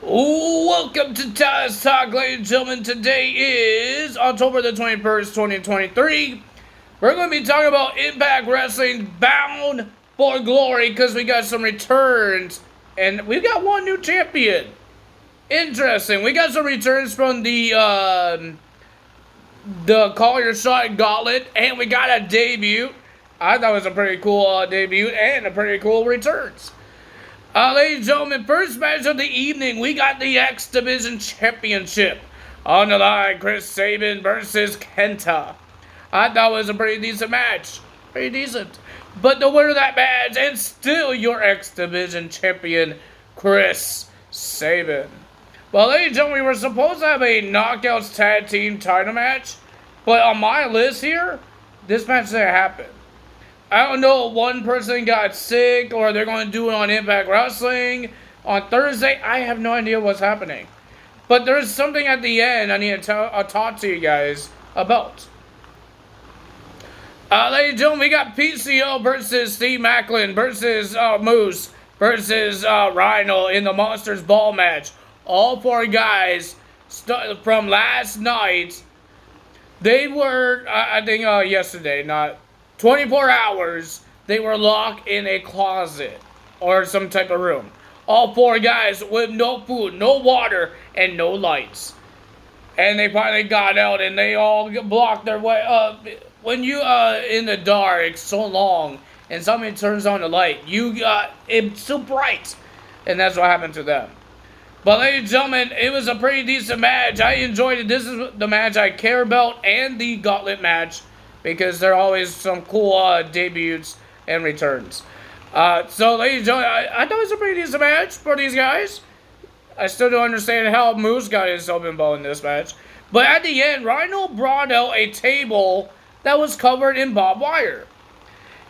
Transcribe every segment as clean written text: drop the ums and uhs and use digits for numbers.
Welcome to Taz Talk, ladies and gentlemen. Today is October the 21st, 2023. We're going to be talking about Impact Wrestling Bound for Glory because we got some returns and we got one new champion. Interesting. We got some returns from the Call Your Shot Gauntlet, and we got a debut. I thought it was a pretty cool debut and a pretty cool returns. Ladies and gentlemen, first match of the evening, we got the X Division Championship. On the line, Chris Sabin versus Kenta. I thought it was a pretty decent match. Pretty decent. But the winner of that match, and still your X Division Champion, Chris Sabin. Well, ladies and gentlemen, we were supposed to have a Knockouts Tag Team title match. But on my list here, this match didn't happen. I don't know, one person got sick or they're going to do it on Impact Wrestling on Thursday. I have no idea what's happening. But there's something at the end I need to talk to you guys about. Ladies and gentlemen, we got PCO versus Steve Macklin versus Moose versus Rhino in the Monsters Ball match. All four guys from last night. They were, I think yesterday, not 24 hours, they were locked in a closet or some type of room. All four guys with no food, no water, and no lights. And they finally got out and they all blocked their way up. When you in the dark so long and somebody turns on the light, it's so bright. And that's what happened to them. But ladies and gentlemen, it was a pretty decent match. I enjoyed it. This is the match I care about, and the Gauntlet match, because there are always some cool debuts and returns. So, ladies and gentlemen, I thought it was a pretty decent match for these guys. I still don't understand how Moose got himself involved in this match. But at the end, Rhino brought out a table that was covered in barbed wire.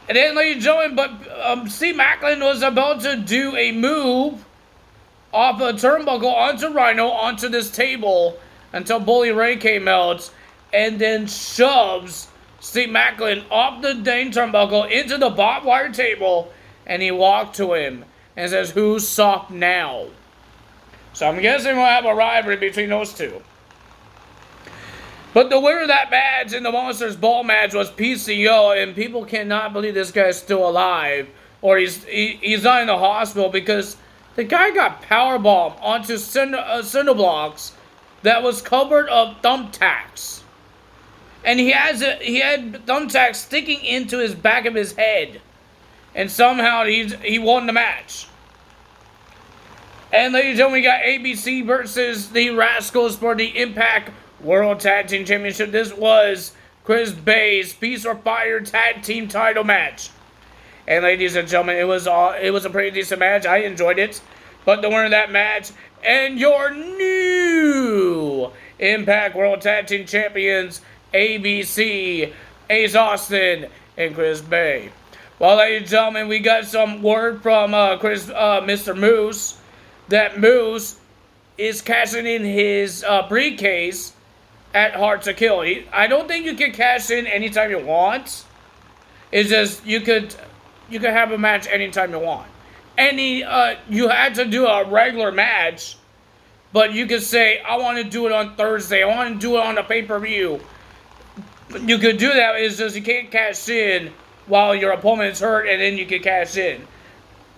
And then, ladies and gentlemen, Steve Macklin was about to do a move off a turnbuckle onto Rhino onto this table until Bully Ray came out and then shoves Steve Macklin off the dang turnbuckle into the barbed wire table, and he walked to him and says, "Who's soft now?" So I'm guessing we'll have a rivalry between those two. But the winner of that match in the Monsters Ball match was PCO, and people cannot believe this guy's still alive, or he's not in the hospital, because the guy got powerbombed onto cinder blocks that was covered of thumbtacks. And he had thumbtacks sticking into his back of his head. And somehow he won the match. And ladies and gentlemen, we got ABC versus the Rascals for the Impact World Tag Team Championship. This was Chris Bay's Peace or Fire Tag Team title match. And ladies and gentlemen, it was a pretty decent match. I enjoyed it. But the winner of that match and your new Impact World Tag Team Champions, ABC, Ace Austin, and Chris Bay. Well, ladies and gentlemen, we got some word from Mr. Moose that Moose is cashing in his briefcase at Hard to Kill. I don't think you can cash in anytime you want. It's just you could have a match anytime you want. You had to do a regular match, but you could say, I want to do it on Thursday. I want to do it on a pay-per-view. You could do that. It's just you can't cash in while your opponent's hurt, and then you can cash in.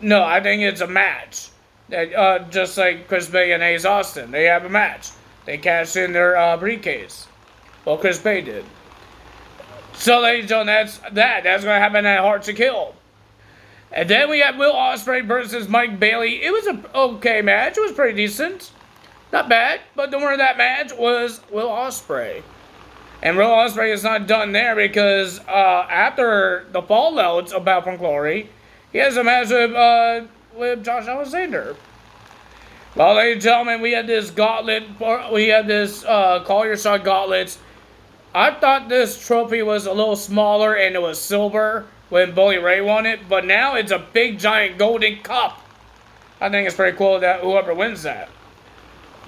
No, I think it's a match. Just like Chris Bay and Ace Austin. They have a match. They cash in their briefcase. Well, Chris Bay did. So, ladies and gentlemen, that's going to happen at Hard to Kill. And then we have Will Ospreay versus Mike Bailey. It was an okay match. It was pretty decent. Not bad. But the winner of that match was Will Ospreay. And Will Ospreay is not done there because after the fallouts of Bound for Glory, he has a match with Josh Alexander. Well, ladies and gentlemen, we had this gauntlet. We had this Call Your Shot gauntlet. I thought this trophy was a little smaller and it was silver when Bully Ray won it, but now it's a big giant golden cup. I think it's pretty cool that whoever wins that.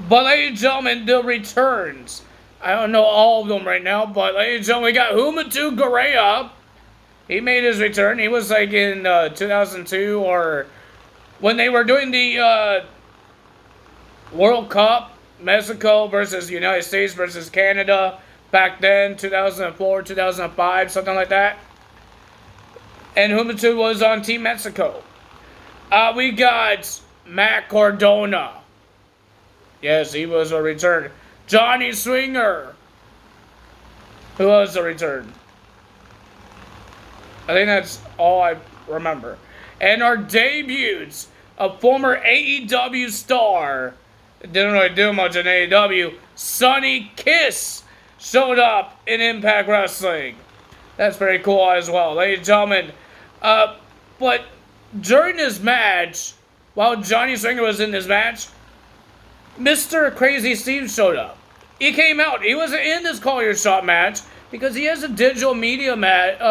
But ladies and gentlemen, the returns. I don't know all of them right now, but ladies and gentlemen, we got Humatu Garea. He made his return. He was like in 2002 or when they were doing the World Cup, Mexico versus United States versus Canada. Back then, 2004, 2005, something like that. And Juventud was on Team Mexico. We got Matt Cardona. Yes, he was a return. Johnny Swinger. Who was a return? I think that's all I remember. And our debuts, a former AEW star, didn't really do much in AEW, Sonny Kiss, showed up in Impact Wrestling. That's very cool as well, ladies and gentlemen. But during this match, while Johnny Swinger was in this match, Mr. Crazy Steve showed up. He came out. He wasn't in this Call Your Shot match because he has a digital media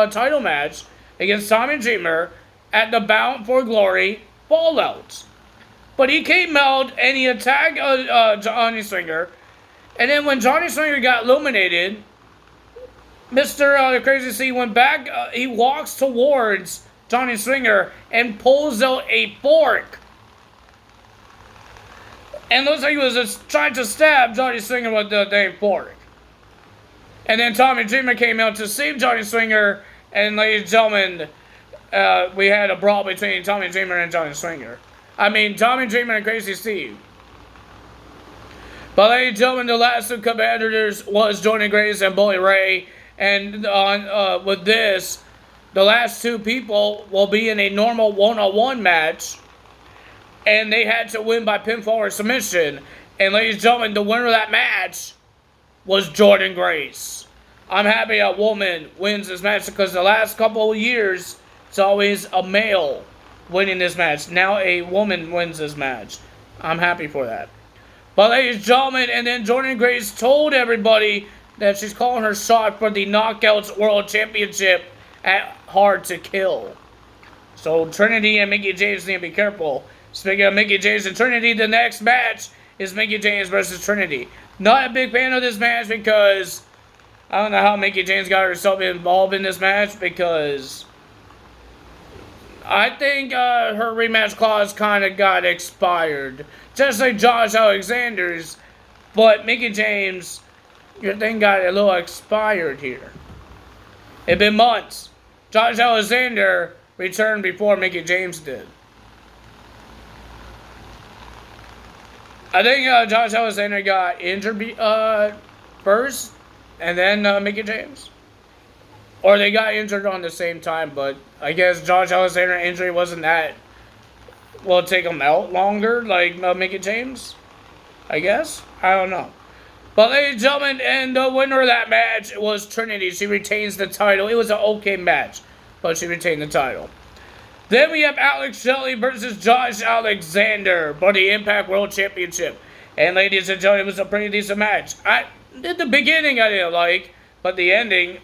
title match against Tommy Dreamer at the Bound for Glory Fallout. But he came out and he attacked Johnny Swinger. And then when Johnny Swinger got eliminated, Mr. Crazy Steve went back. He walks towards Johnny Swinger and pulls out a fork. And looks like he was just trying to stab Johnny Swinger with the dang fork. And then Tommy Dreamer came out to save Johnny Swinger. And ladies and gentlemen, we had a brawl between Tommy Dreamer and Johnny Swinger. I mean, Tommy Dreamer and Crazy Steve. But ladies and gentlemen, the last two competitors was Jordan Grace and Bully Ray. And with this, the last two people will be in a normal one-on-one match. And they had to win by pinfall or submission. And ladies and gentlemen, the winner of that match was Jordan Grace. I'm happy a woman wins this match because the last couple of years, it's always a male winning this match. Now a woman wins this match. I'm happy for that. But ladies and gentlemen, and then Jordan Grace told everybody that she's calling her shot for the Knockouts World Championship at Hard to Kill. So Trinity and Mickie James need to be careful. Speaking of Mickie James and Trinity, the next match is Mickie James versus Trinity. Not a big fan of this match because I don't know how Mickie James got herself involved in this match because I think her rematch clause kind of got expired. Just like Josh Alexander's. But Mickie James, your thing got a little expired here. It's been months. Josh Alexander returned before Mickie James did. I think Josh Alexander got injured first, and then Mickie James. Or they got injured on the same time, but I guess Josh Alexander's injury wasn't that... Will it take him out longer, like Mickie James? I guess? I don't know. But ladies and gentlemen, and the winner of that match was Trinity. She retains the title. It was an okay match, but she retained the title. Then we have Alex Shelley versus Josh Alexander for the Impact World Championship. And ladies and gentlemen, it was a pretty decent match. At the beginning I didn't like, but the ending,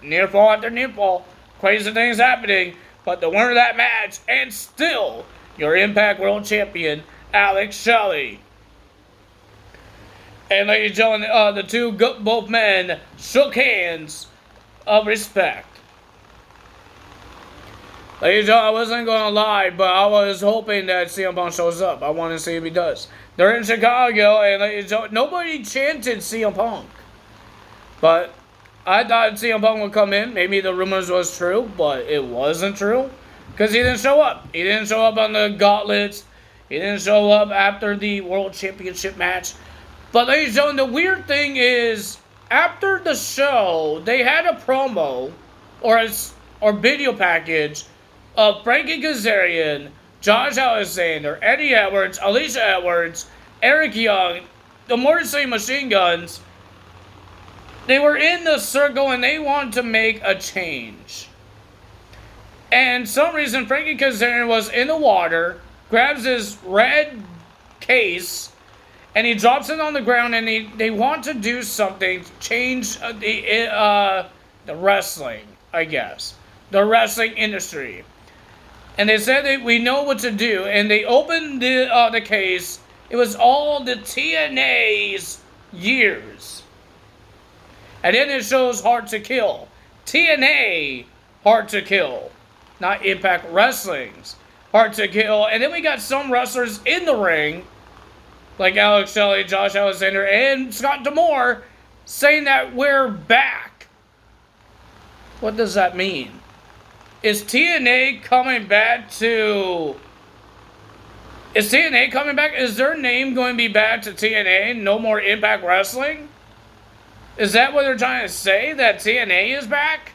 near fall after near fall, crazy things happening. But the winner of that match, and still your Impact World Champion, Alex Shelley. And ladies and gentlemen, both men shook hands of respect. Ladies and gentlemen, I wasn't going to lie, but I was hoping that CM Punk shows up. I want to see if he does. They're in Chicago, and ladies and gentlemen, nobody chanted CM Punk. But I thought CM Punk would come in. Maybe the rumors was true, but it wasn't true. Because he didn't show up. He didn't show up on the gauntlets. He didn't show up after the World Championship match. But ladies and gentlemen, the weird thing is, after the show, they had a promo, or video package, of Frankie Kazarian, Josh Alexander, Eddie Edwards, Alicia Edwards, Eric Young, the Motor City Machine Guns. They were in the circle and they wanted to make a change. And for some reason, Frankie Kazarian was in the water, grabs his red case, and he drops it on the ground, and they want to do something, change the wrestling, I guess. The wrestling industry. And they said that we know what to do, and they opened the case. It was all the TNA's years. And then it shows Hard to Kill. TNA Hard to Kill. Not Impact Wrestling's Hard to Kill. And then we got some wrestlers in the ring. like Alex Shelley, Josh Alexander, and Scott D'Amore, saying that we're back. What does that mean? Is TNA coming back to... Is TNA coming back? Is their name going to be back to TNA? No more Impact Wrestling? Is that what they're trying to say? That TNA is back?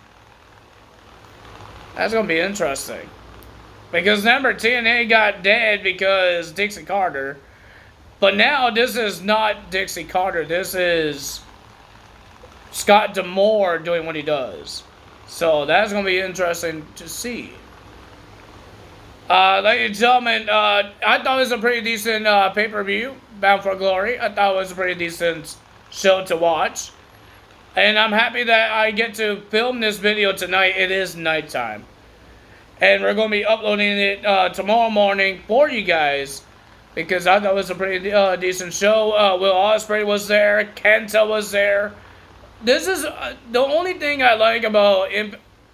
That's going to be interesting. Because remember, TNA got dead because Dixie Carter. But now this is not Dixie Carter. This is Scott D'Amore doing what he does. So that's going to be interesting to see. Ladies and gentlemen, I thought it was a pretty decent pay-per-view, Bound for Glory. I thought it was a pretty decent show to watch. And I'm happy that I get to film this video tonight. It is nighttime. And we're going to be uploading it tomorrow morning for you guys. Because I thought it was a pretty decent show. Will Ospreay was there. Kenta was there. This is the only thing I like about...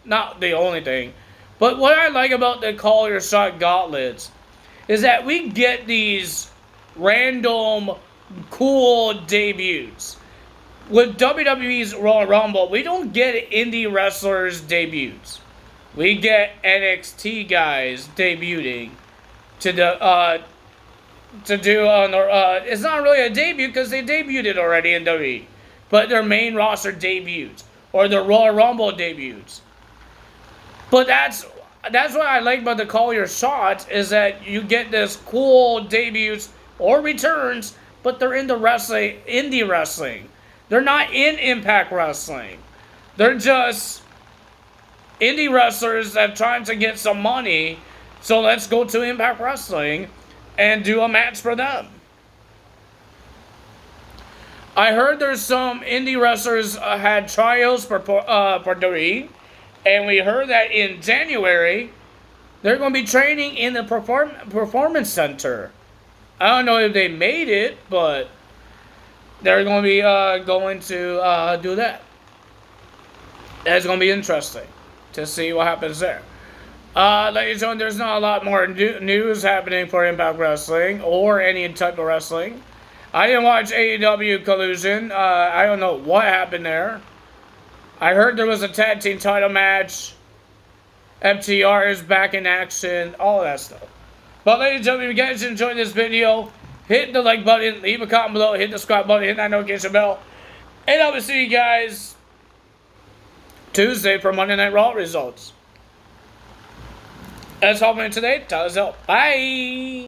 Not the only thing. But what I like about the Call Your Shot Gauntlets is that we get these random cool debuts. With WWE's Royal Rumble, we don't get indie wrestlers debuts. We get NXT guys debuting to the it's not really a debut because they debuted already in WWE, but their main roster debuts or the Royal Rumble debuts. But that's what I like about the Call Your Shot is that you get this cool debuts or returns, but they're in the wrestling, indie wrestling. They're not in Impact Wrestling. They're just indie wrestlers that are trying to get some money. So let's go to Impact Wrestling and do a match for them. I heard there's some indie wrestlers had trials for WWE. And we heard that in January, they're going to be training in the Performance Center. I don't know if they made it, but they're going to be do that. That's going to be interesting to see what happens there. Ladies and gentlemen, there's not a lot more news happening for Impact Wrestling or any type of wrestling. I didn't watch AEW Collusion. I don't know what happened there. I heard there was a tag team title match. FTR is back in action. All that stuff. But ladies and gentlemen, if you guys enjoyed this video, hit the like button, leave a comment below, hit the subscribe button, hit that notification bell. And I will see you guys Tuesday for Monday Night Raw results. That's all for today. Tell us out. Bye.